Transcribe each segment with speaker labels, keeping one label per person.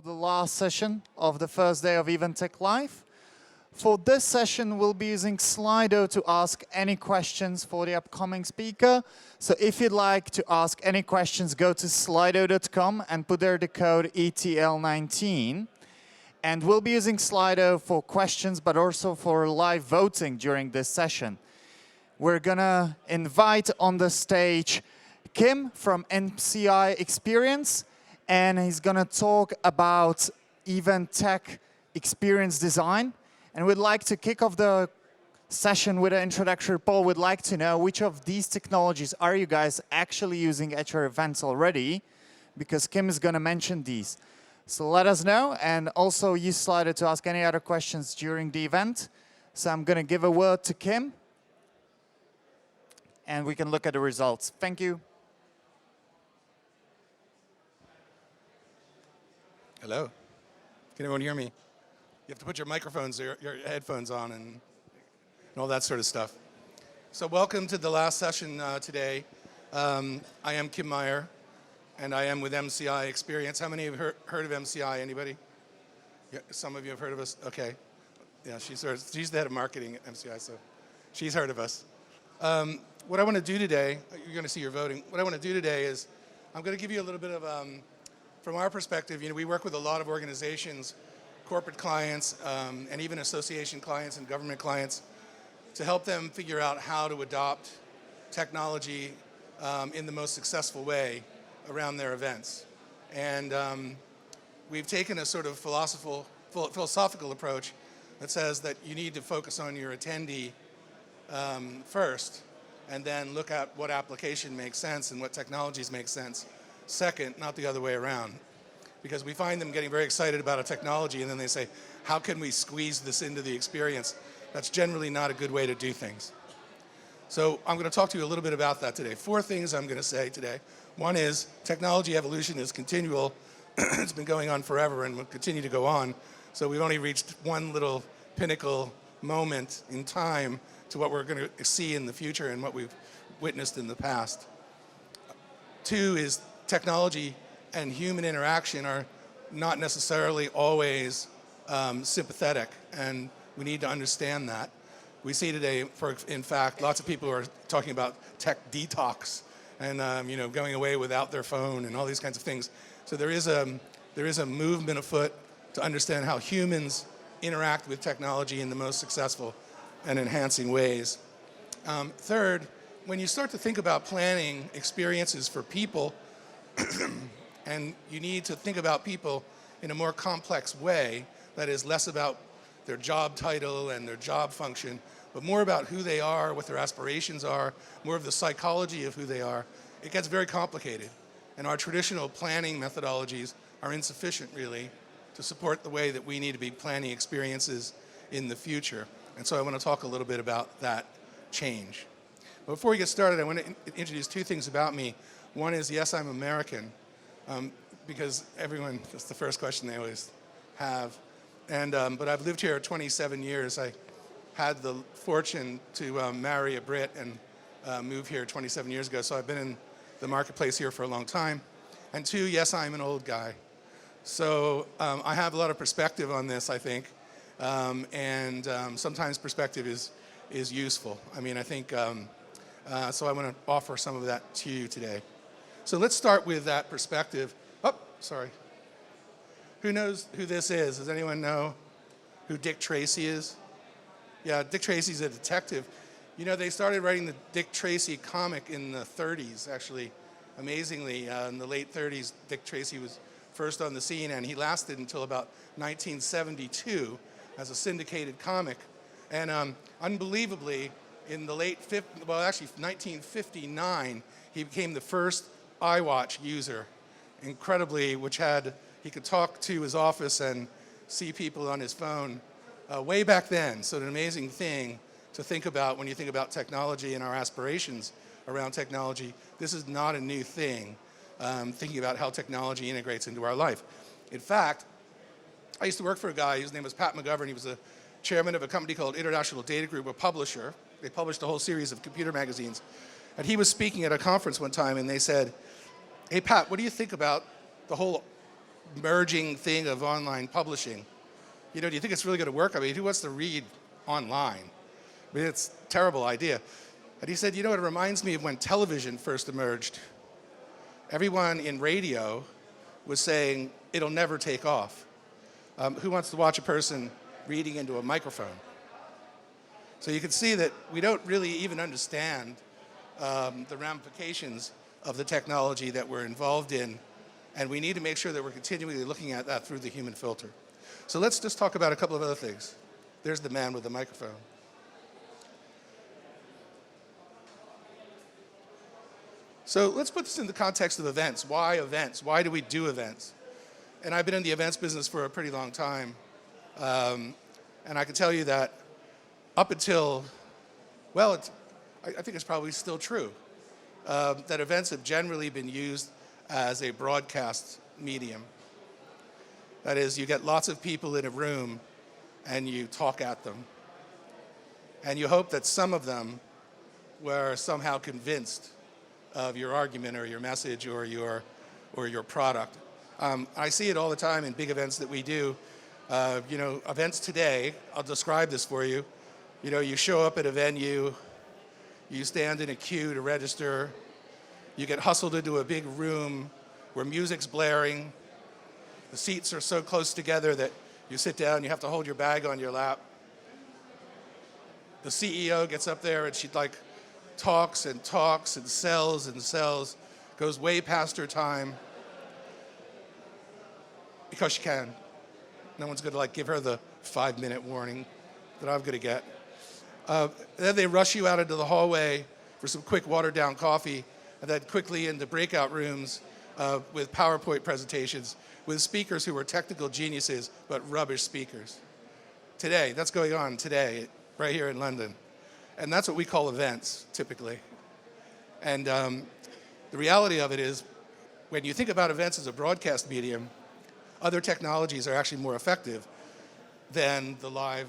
Speaker 1: for the last session of the first day of EventTech Live. For this session, we'll be using Slido to ask any questions for the upcoming speaker. So if you'd like to ask any questions, go to slido.com and put there the code ETL19. And we'll be using Slido for questions, but also for live voting during this session. We're gonna invite on the stage Kim from MCI Experience, and he's gonna talk about EventTech experience design. And we'd like to kick off the session with an introductory poll. We'd like to know which of these technologies are you guys actually using at your events already, because Kim is gonna mention these. So let us know, and also use Slido to ask any other questions during the event. So I'm gonna give a word to Kim, and we can look at the results. Thank you.
Speaker 2: Hello. Can everyone hear me? You have to put your microphones or your headphones on and all that sort of stuff. So welcome to the last session today. I am Kim Myhre, and I am with MCI Experience. How many have heard of MCI? Anybody? Yeah, some of you have heard of us? Okay. Yeah, she's the head of marketing at MCI, so she's heard of us. What I want to do today, you're going to see your voting. What I want to do today is I'm going to give you a little bit of, from our perspective, we work with a lot of organizations, corporate clients, and even association clients and government clients to help them figure out how to adopt technology in the most successful way around their events. And we've taken a sort of philosophical approach that says that you need to focus on your attendee first, and then look at what application makes sense and what technologies make sense second, not the other way around. Because we find them getting very excited about a technology and then they say, how can we squeeze this into the experience? That's generally not a good way to do things. So I'm going to talk to you a little bit about that today. 4 things I'm going to say today. One is technology evolution is continual. It's been going on forever and will continue to go on. So we've only reached one little pinnacle moment in time to what we're going to see in the future and what we've witnessed in the past. 2 is technology and human interaction are not necessarily always sympathetic, and we need to understand that. We see today, in fact, lots of people are talking about tech detox and going away without their phone and all these kinds of things. So there is a movement afoot to understand how humans interact with technology in the most successful and enhancing ways. Third, when you start to think about planning experiences for people, and you need to think about people in a more complex way that is less about their job title and their job function, but more about who they are, what their aspirations are, more of the psychology of who they are. It gets very complicated. And our traditional planning methodologies are insufficient, really, to support the way that we need to be planning experiences in the future. And so I want to talk a little bit about that change. But before we get started, I want to introduce 2 things about me. One is, yes, I'm American. Because everyone, that's the first question they always have. And, but I've lived here 27 years. I had the fortune to marry a Brit and move here 27 years ago. So I've been in the marketplace here for a long time. And 2, yes, I'm an old guy. So I have a lot of perspective on this, I think. And sometimes perspective is useful. I mean, I think, so I want to offer some of that to you today. So let's start with that perspective. Oh, sorry. Who knows who this is? Does anyone know who Dick Tracy is? Yeah, Dick Tracy's a detective. They started writing the Dick Tracy comic in the 30s, actually. Amazingly, in the late 30s, Dick Tracy was first on the scene, and he lasted until about 1972 as a syndicated comic. And unbelievably, in the late 1959, he became the first iWatch user, incredibly, he could talk to his office and see people on his phone way back then. So an amazing thing to think about when you think about technology and our aspirations around technology. This is not a new thing, thinking about how technology integrates into our life. In fact, I used to work for a guy, his name was Pat McGovern. He was the chairman of a company called International Data Group, a publisher. They published a whole series of computer magazines. And he was speaking at a conference one time, and they said, hey, Pat, what do you think about the whole merging thing of online publishing. Do you think it's really going to work? I mean, who wants to read online? I mean, it's a terrible idea. And he said, it reminds me of when television first emerged. Everyone in radio was saying, it'll never take off. Who wants to watch a person reading into a microphone? So you can see that we don't really even understand the ramifications of the technology that we're involved in, and we need to make sure that we're continually looking at that through the human filter. So let's just talk about a couple of other things. There's the man with the microphone. So let's put this in the context of events. Why events? Why do we do events? And I've been in the events business for a pretty long time. And I can tell you that up until, well, I think it's probably still true, that events have generally been used as a broadcast medium. That is, you get lots of people in a room and you talk at them. And you hope that some of them were somehow convinced of your argument or your message or your product. I see it all the time in big events that we do. Events today, I'll describe this for you. You show up at a venue, you stand in a queue to register, you get hustled into a big room where music's blaring, the seats are so close together that you sit down, you have to hold your bag on your lap. The CEO gets up there and she talks and talks and sells, goes way past her time because she can. No one's going to give her the 5-minute warning that I'm going to get. Then they rush you out into the hallway for some quick watered down coffee, and then quickly into breakout rooms with PowerPoint presentations with speakers who were technical geniuses but rubbish speakers. Today, that's going on today, right here in London. And that's what we call events, typically. And the reality of it is, when you think about events as a broadcast medium, other technologies are actually more effective than the live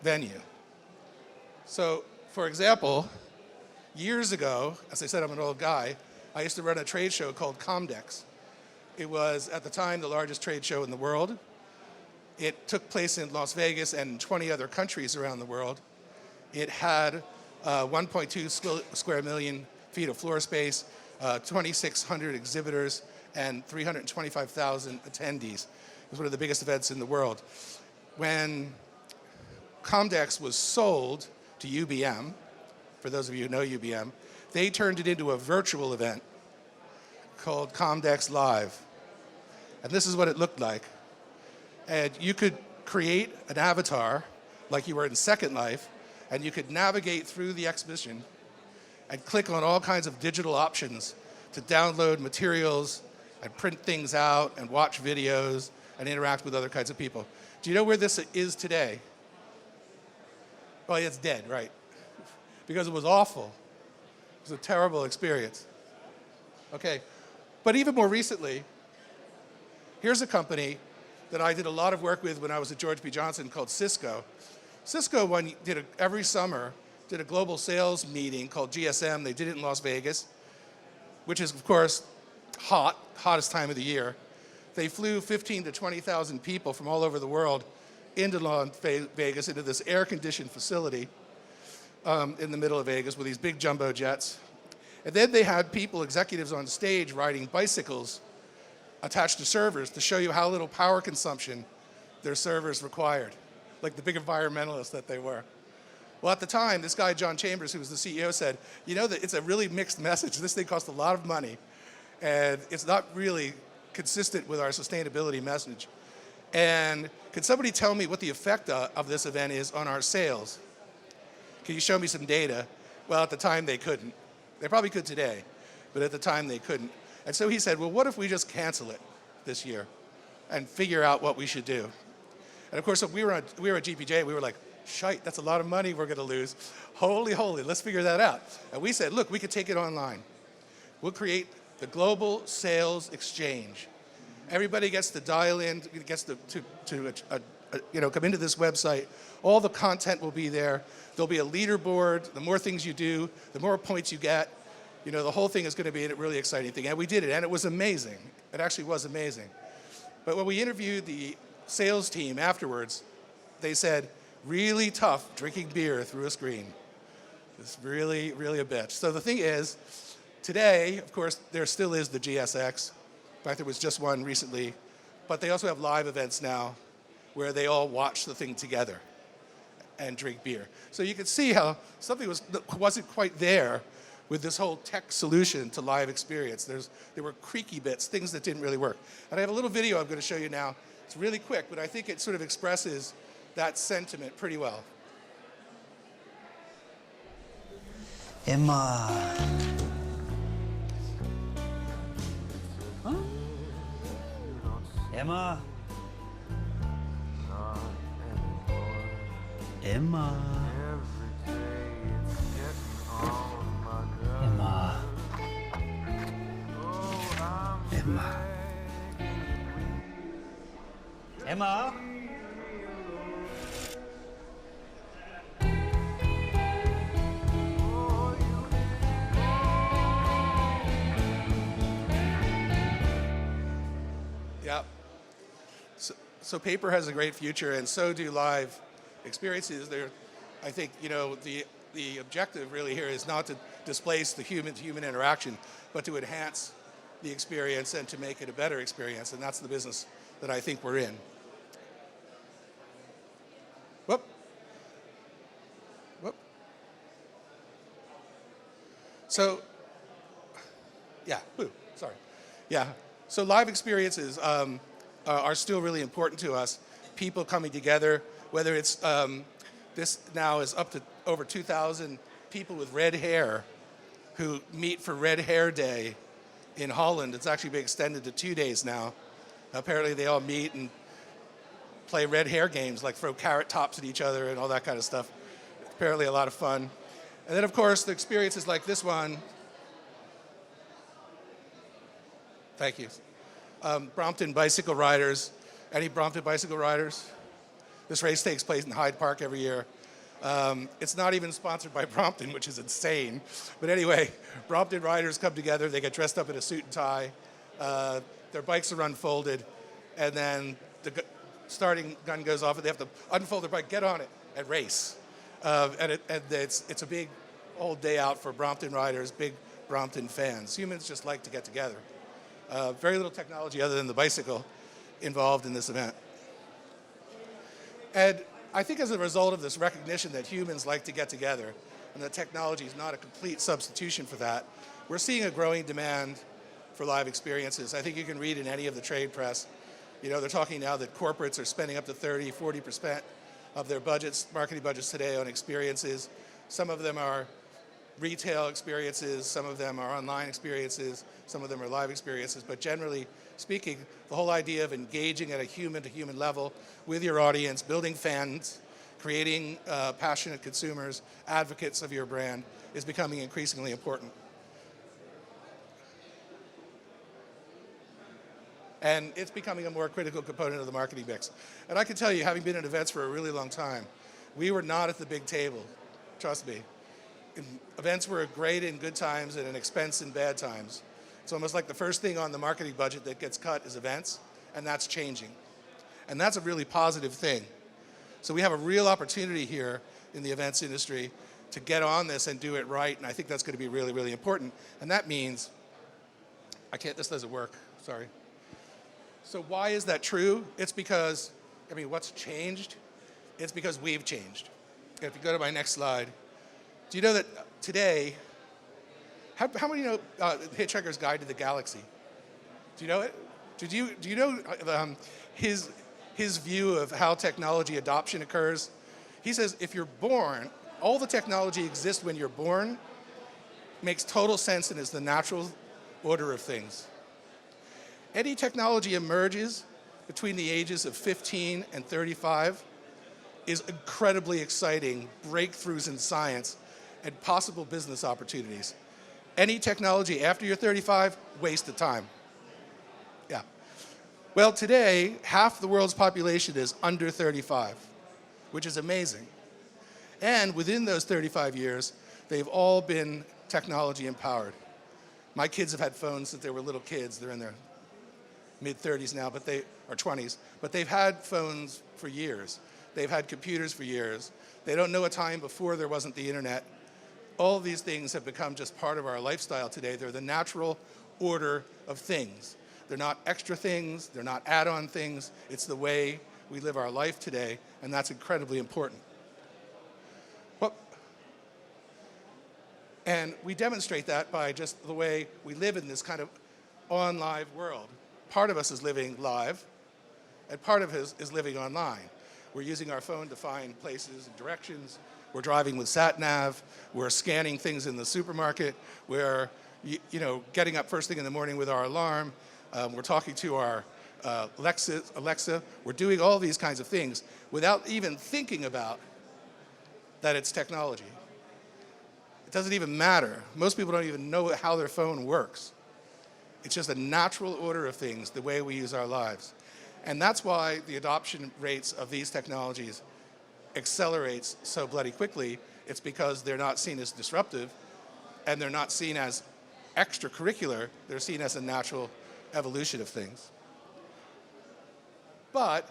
Speaker 2: venue. So, for example, years ago, as I said, I'm an old guy, I used to run a trade show called Comdex. It was, at the time, the largest trade show in the world. It took place in Las Vegas and 20 other countries around the world. It had 1.2 square million feet of floor space, 2,600 exhibitors, and 325,000 attendees. It was one of the biggest events in the world. When Comdex was sold to UBM, for those of you who know UBM, they turned it into a virtual event called Comdex Live. And this is what it looked like. And you could create an avatar like you were in Second Life, and you could navigate through the exhibition and click on all kinds of digital options to download materials and print things out and watch videos and interact with other kinds of people. Do you know where this is today? Well, it's dead, right? Because it was awful. It was a terrible experience. Okay, but even more recently, here's a company that I did a lot of work with when I was at George B. Johnson called Cisco. Cisco every summer did a global sales meeting called GSM. They did it in Las Vegas, which is, of course, hottest time of the year. They flew 15 to 20,000 people from all over the world into Las Vegas, into this air-conditioned facility in the middle of Vegas with these big jumbo jets. And then they had executives on stage riding bicycles attached to servers to show you how little power consumption their servers required, like the big environmentalists that they were. Well, at the time, this guy, John Chambers, who was the CEO, said, that it's a really mixed message. This thing costs a lot of money, and it's not really consistent with our sustainability message. And could somebody tell me what the effect of this event is on our sales? Can you show me some data? Well, at the time, they couldn't. They probably could today, but at the time, they couldn't. And so he said, well, what if we just cancel it this year and figure out what we should do? And of course, we were at GPJ, we were like, shite, that's a lot of money we're going to lose. Holy, let's figure that out. And we said, look, we could take it online. We'll create the Global Sales Exchange. Everybody gets to dial in, gets to come into this website. All the content will be there. There'll be a leaderboard. The more things you do, the more points you get. The whole thing is going to be a really exciting thing. And we did it, and it was amazing. It actually was amazing. But when we interviewed the sales team afterwards, they said, really tough drinking beer through a screen. It's really, really a bitch. So the thing is, today, of course, there still is the GSX. In fact, there was just one recently. But they also have live events now where they all watch the thing together and drink beer. So you can see how something wasn't quite there with this whole tech solution to live experience. There were creaky bits, things that didn't really work. And I have a little video I'm going to show you now. It's really quick, but I think it sort of expresses that sentiment pretty well.
Speaker 3: Emma. Huh? Emma. Emma. Emma. Emma. Emma.
Speaker 2: Yeah. So paper has a great future, and so do live experiences. I think, the objective really here is not to displace the human-to-human interaction, but to enhance the experience and to make it a better experience, and that's the business that I think we're in. Whoop. So, yeah, sorry. Yeah, so live experiences are still really important to us. People coming together, whether it's, this now is up to over 2,000 people with red hair who meet for Red Hair Day in Holland. It's actually been extended to 2 days now. Apparently they all meet and play red hair games, like throw carrot tops at each other and all that kind of stuff. Apparently a lot of fun. And then, of course, the experiences like this one. Thank you. Brompton bicycle riders. Any Brompton bicycle riders? This race takes place in Hyde Park every year. It's not even sponsored by Brompton, which is insane. But anyway, Brompton riders come together. They get dressed up in a suit and tie. Their bikes are unfolded. And then the starting gun goes off, and they have to unfold their bike, get on it, and race. And it's a big old day out for Brompton riders, big Brompton fans. Humans just like to get together. Very little technology other than the bicycle involved in this event. And I think as a result of this recognition that humans like to get together and that technology is not a complete substitution for that, we're seeing a growing demand for live experiences. I think you can read in any of the trade press, they're talking now that corporates are spending up to 30-40% of their budgets, marketing budgets today on experiences. Some of them are retail experiences, some of them are online experiences, some of them are live experiences, but generally speaking, the whole idea of engaging at a human-to-human level with your audience, building fans, creating passionate consumers, advocates of your brand, is becoming increasingly important. And it's becoming a more critical component of the marketing mix. And I can tell you, having been in events for a really long time, we were not at the big table, trust me. Events were great in good times and an expense in bad times. It's almost like the first thing on the marketing budget that gets cut is events, and that's changing. And that's a really positive thing. So we have a real opportunity here in the events industry to get on this and do it right, and I think that's going to be really, really important. And that means, this doesn't work, sorry. So why is that true? It's because, what's changed? It's because we've changed. If you go to my next slide, do you know that today, how many know Hitchhiker's Guide to the Galaxy? Do you know it? Do you know his view of how technology adoption occurs? He says if you're born, all the technology exists when you're born, makes total sense and is the natural order of things. Any technology emerges between the ages of 15 and 35 is incredibly exciting breakthroughs in science and possible business opportunities. Any technology after you're 35, waste of time. Yeah. Well, today, half the world's population is under 35, which is amazing. And within those 35 years, they've all been technology empowered. My kids have had phones since they were little kids. They're in their mid-30s now, but they are 20s, but they've had phones for years. They've had computers for years. They don't know a time before there wasn't the internet. All of these things have become just part of our lifestyle today. They're the natural order of things. They're not extra things, they're not add-on things. It's the way we live our life today, and that's incredibly important. And we demonstrate that by just the way we live in this kind of on-live world. Part of us is living live, and part of us is living online. We're using our phone to find places and directions. We're driving with sat-nav. We're scanning things in the supermarket. We're getting up first thing in the morning with our alarm. We're talking to our Alexa. We're doing all these kinds of things without even thinking about that it's technology. It doesn't even matter. Most people don't even know how their phone works. It's just a natural order of things, the way we use our lives. And that's why the adoption rates of these technologies accelerates so bloody quickly. It's because they're not seen as disruptive, and they're not seen as extracurricular. They're seen as a natural evolution of things. But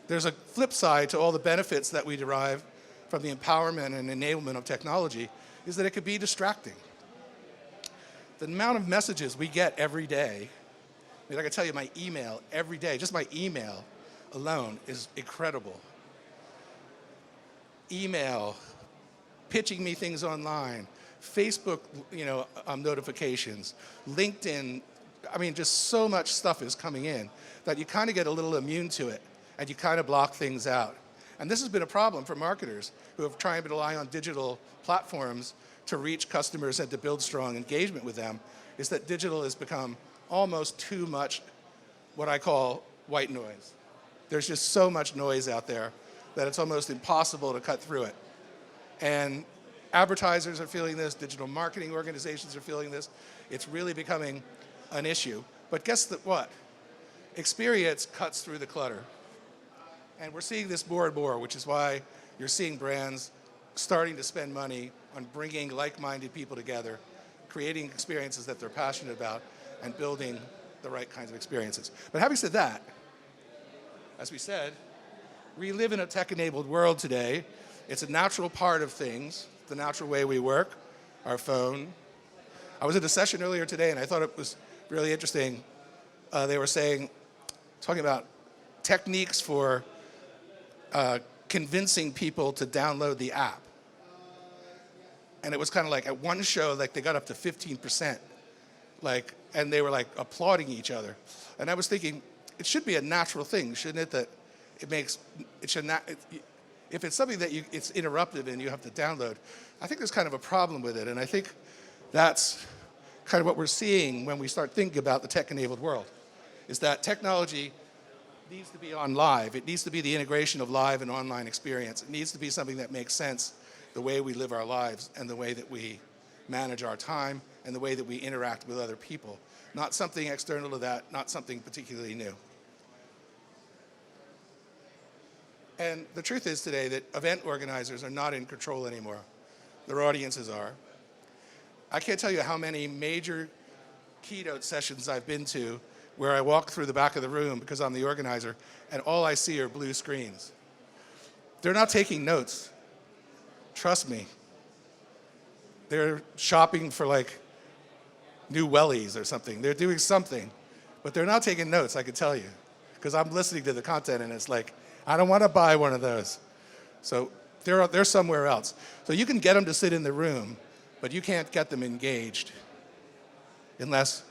Speaker 2: there's a flip side to all the benefits that we derive from the empowerment and enablement of technology, is that it could be distracting. The amount of messages we get every day, I mean, I can tell you my email every day, just my email alone is incredible. Email, pitching me things online, Facebook, notifications, LinkedIn. I mean, just so much stuff is coming in that you kind of get a little immune to it, and you kind of block things out. And this has been a problem for marketers who have tried to rely on digital platforms to reach customers and to build strong engagement with them, is that digital has become almost too much what I call white noise. There's just so much noise out there that it's almost impossible to cut through it. And advertisers are feeling this, digital marketing organizations are feeling this. It's really becoming an issue. But guess what? Experience cuts through the clutter. And we're seeing this more and more, which is why you're seeing brands starting to spend money on bringing like-minded people together, creating experiences that they're passionate about, and building the right kinds of experiences. But having said that, as we said, we live in a tech-enabled world today. It's a natural part of things, the natural way we work, our phone. I was at a session earlier today, and I thought it was really interesting. They were talking about techniques for convincing people to download the app. And it was kind of like at one show, like they got up to 15%, and they were like applauding each other. And I was thinking, it should be a natural thing, shouldn't it? That if it's something that it's interrupted and you have to download, I think there's kind of a problem with it. And I think that's kind of what we're seeing when we start thinking about the tech-enabled world, is that technology needs to be on live. It needs to be the integration of live and online experience. It needs to be something that makes sense, the way we live our lives and the way that we manage our time and the way that we interact with other people. Not something external to that, not something particularly new. And the truth is today that event organizers are not in control anymore. Their audiences are. I can't tell you how many major keynote sessions I've been to where I walk through the back of the room because I'm the organizer, and all I see are blue screens. They're not taking notes. Trust me. They're shopping for new wellies or something. They're doing something, but they're not taking notes, I can tell you, because I'm listening to the content and it's like, I don't want to buy one of those. So they're somewhere else. So you can get them to sit in the room, but you can't get them engaged unless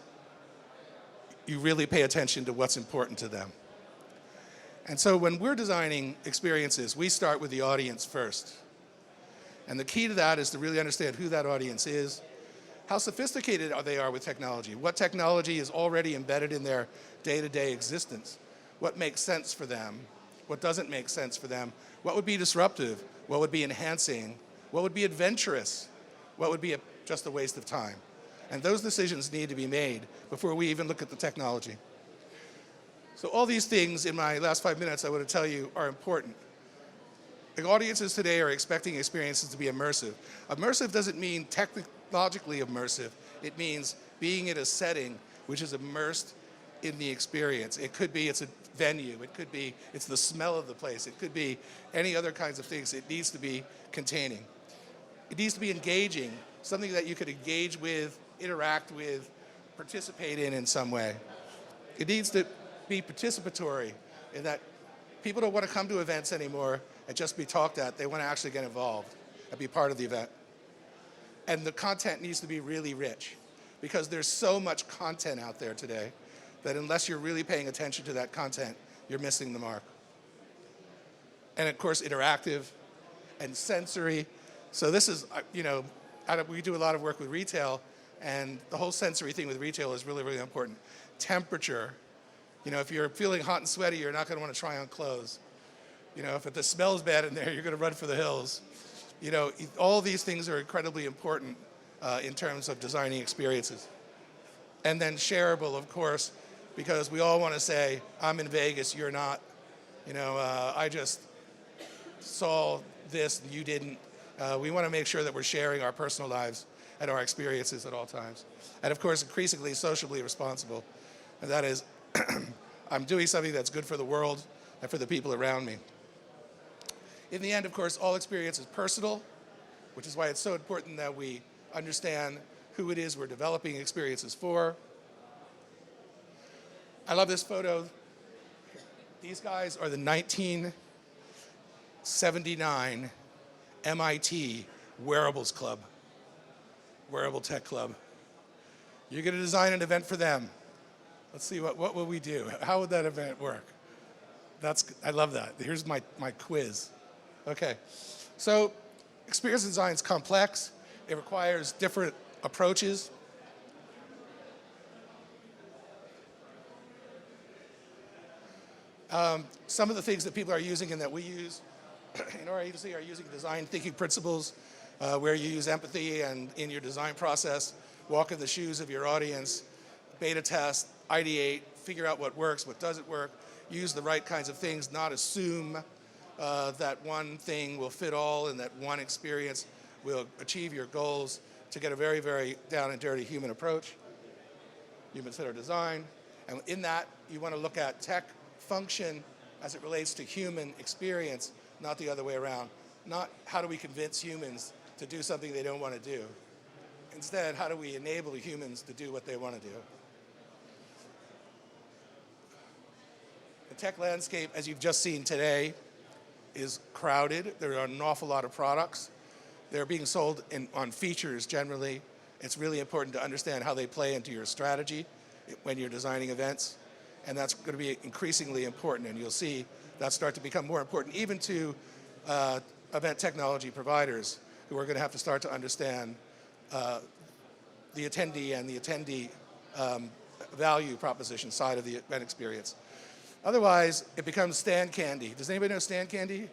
Speaker 2: you really pay attention to what's important to them. And so when we're designing experiences, we start with the audience first. And the key to that is to really understand who that audience is, how sophisticated they are with technology, what technology is already embedded in their day-to-day existence, what makes sense for them, what doesn't make sense for them, what would be disruptive, what would be enhancing, what would be adventurous, what would be just a waste of time. And those decisions need to be made before we even look at the technology. So all these things in my last 5 minutes I want to tell you are important. The audiences today are expecting experiences to be immersive. Immersive doesn't mean technologically immersive. It means being in a setting which is immersed in the experience. It could be it's a venue. It could be it's the smell of the place. It could be any other kinds of things. It needs to be containing. It needs to be engaging, something that you could engage with, interact with, participate in some way. It needs to be participatory in that people don't want to come to events anymore and just be talked at. They want to actually get involved and be part of the event. And the content needs to be really rich because there's so much content out there today that unless you're really paying attention to that content, you're missing the mark. And of course, interactive and sensory. So this is, we do a lot of work with retail, and the whole sensory thing with retail is really, really important. Temperature. If you're feeling hot and sweaty, you're not going to want to try on clothes. If the smell's bad in there, you're going to run for the hills. All these things are incredibly important in terms of designing experiences. And then shareable, of course, because we all want to say, I'm in Vegas, you're not. I just saw this, you didn't. We want to make sure that we're sharing our personal lives and our experiences at all times. And of course, increasingly sociably responsible. And that is, I'm doing something that's good for the world and for the people around me. In the end, of course, all experience is personal, which is why it's so important that we understand who it is we're developing experiences for. I love this photo. These guys are the 1979 MIT Wearables Club, Wearable Tech Club. You're going to design an event for them. Let's see, what will we do? How would that event work? I love that. Here's my quiz. Okay, so experience design is complex. It requires different approaches. Some of the things that people are using and that we use in our agency are using design thinking principles, where you use empathy and in your design process, walk in the shoes of your audience, beta test, ideate, figure out what works, what doesn't work, use the right kinds of things, not assume that one thing will fit all and that one experience will achieve your goals, to get a very, very down and dirty human approach, human-centered design. And in that, you want to look at tech function as it relates to human experience, not the other way around. Not how do we convince humans to do something they don't want to do. Instead, how do we enable humans to do what they want to do? The tech landscape, as you've just seen today, is crowded. There are an awful lot of products. They're being sold on features generally. It's really important to understand how they play into your strategy when you're designing events. And that's going to be increasingly important. And you'll see that start to become more important even to event technology providers who are going to have to start to understand the attendee and the attendee value proposition side of the event experience. Otherwise, it becomes stand candy. Does anybody know stand candy?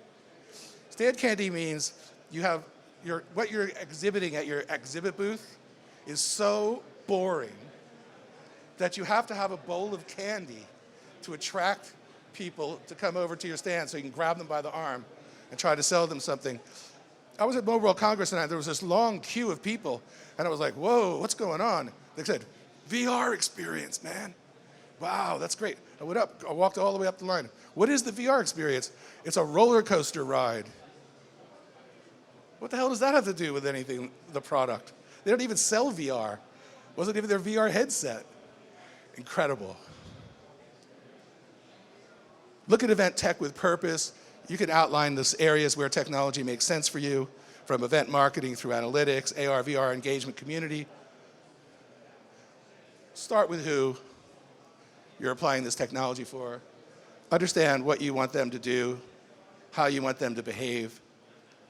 Speaker 2: Stand candy means you have what you're exhibiting at your exhibit booth is so boring that you have to have a bowl of candy to attract people to come over to your stand so you can grab them by the arm and try to sell them something. I was at Mobile World Congress and there was this long queue of people and I was like, whoa, what's going on? They said, VR experience, man. Wow, that's great. I went up, I walked all the way up the line. What is the VR experience? It's a roller coaster ride. What the hell does that have to do with anything, the product? They don't even sell VR. Wasn't even their VR headset. Incredible. Look at event tech with purpose. You can outline the areas where technology makes sense for you, from event marketing through analytics, AR, VR, engagement, community. Start with who you're applying this technology for. Understand what you want them to do, how you want them to behave,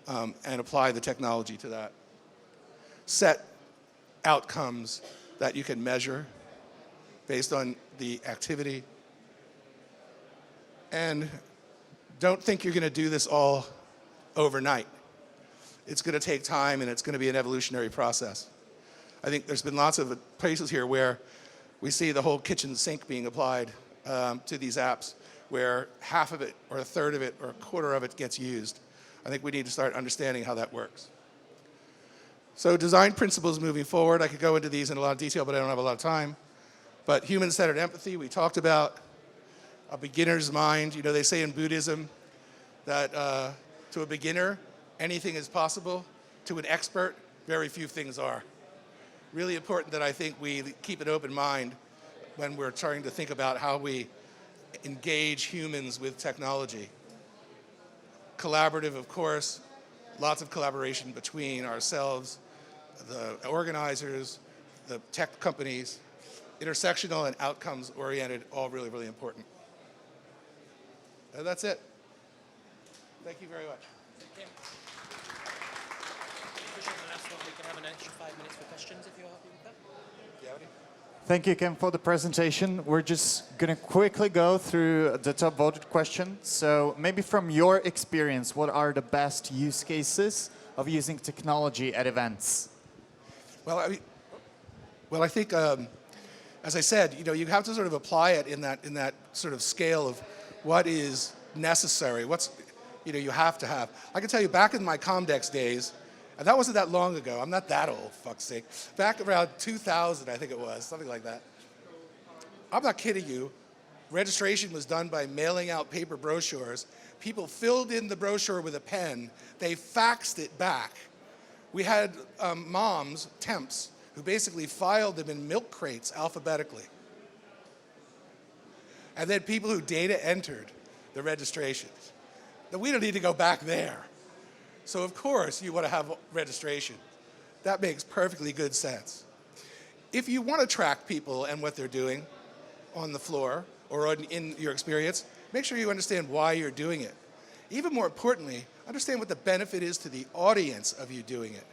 Speaker 2: and apply the technology to that. Set outcomes that you can measure based on the activity. And don't think you're going to do this all overnight. It's going to take time and it's going to be an evolutionary process. I think there's been lots of places here where we see the whole kitchen sink being applied to these apps, where half of it or a third of it or a quarter of it gets used. I think we need to start understanding how that works. So design principles moving forward. I could go into these in a lot of detail, but I don't have a lot of time. But human-centered empathy, we talked about a beginner's mind. You know, they say in Buddhism that to a beginner, anything is possible. To an expert, very few things are. Really important that I think we keep an open mind when we're trying to think about how we engage humans with technology. Collaborative, of course, lots of collaboration between ourselves, the organizers, the tech companies. Intersectional and outcomes-oriented, all really, really important. And that's it. Thank you very much.
Speaker 4: Kim. Push on the last one. We can have an extra 5 minutes for questions if you're happy with that.
Speaker 2: Do you have any?
Speaker 1: Thank you, Kim, for the presentation. We're just going to quickly go through the top voted questions. So maybe from your experience, what are the best use cases of using technology at events?
Speaker 2: Well, I think, as I said, you know, you have to sort of apply it in that sort of scale of what is necessary, what's, you know, you have to have. I can tell you, back in my Comdex days, and that wasn't that long ago. I'm not that old, fuck's sake. Back around 2000, I think it was, something like that. I'm not kidding you. Registration was done by mailing out paper brochures. People filled in the brochure with a pen. They faxed it back. We had moms, temps, who basically filed them in milk crates alphabetically. And then people who data entered the registrations. Now, we don't need to go back there. So of course you want to have registration. That makes perfectly good sense. If you want to track people and what they're doing on the floor or in your experience, make sure you understand why you're doing it. Even more importantly, understand what the benefit is to the audience of you doing it.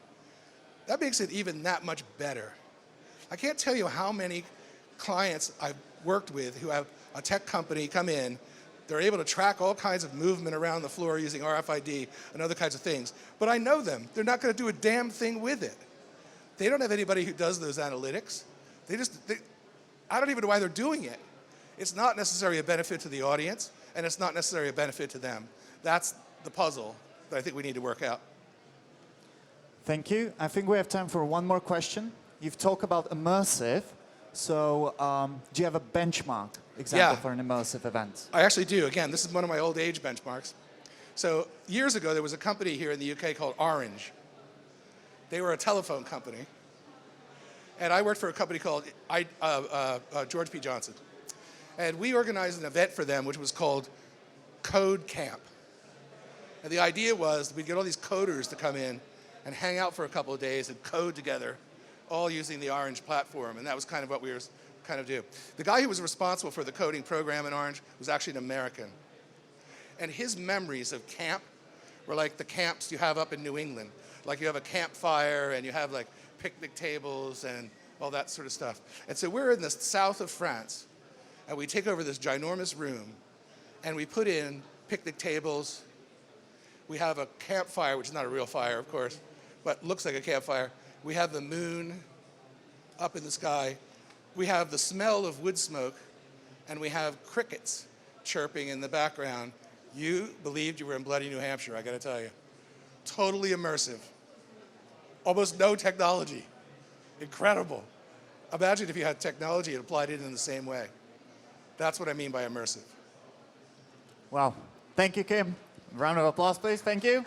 Speaker 2: That makes it even that much better. I can't tell you how many clients I've worked with who have a tech company come in. They're able to track all kinds of movement around the floor using RFID and other kinds of things. But I know them. They're not going to do a damn thing with it. They don't have anybody who does those analytics. I don't even know why they're doing it. It's not necessarily a benefit to the audience, and it's not necessarily a benefit to them. That's the puzzle that I think we need to work out.
Speaker 1: Thank you. I think we have time for one more question. You've talked about immersive. So do you have a benchmark example for an immersive event?
Speaker 2: I actually do. Again, this is one of my old age benchmarks. So years ago, there was a company here in the UK called Orange. They were a telephone company. And I worked for a company called George P. Johnson. And we organized an event for them, which was called Code Camp. And the idea was we'd get all these coders to come in and hang out for a couple of days and code together, all using the Orange platform. And that was kind of what we were kind of do. The guy who was responsible for the coding program in Orange was actually an American. And his memories of camp were like the camps you have up in New England. Like you have a campfire and you have like picnic tables and all that sort of stuff. And so we're in the south of France and we take over this ginormous room and we put in picnic tables. We have a campfire, which is not a real fire, of course, but looks like a campfire. We have the moon up in the sky. We have the smell of wood smoke, and we have crickets chirping in the background. You believed you were in bloody New Hampshire, I gotta tell you. Totally immersive. Almost no technology. Incredible. Imagine if you had technology and applied it in the same way. That's what I mean by immersive.
Speaker 1: Wow. Thank you, Kim. Round of applause, please. Thank you.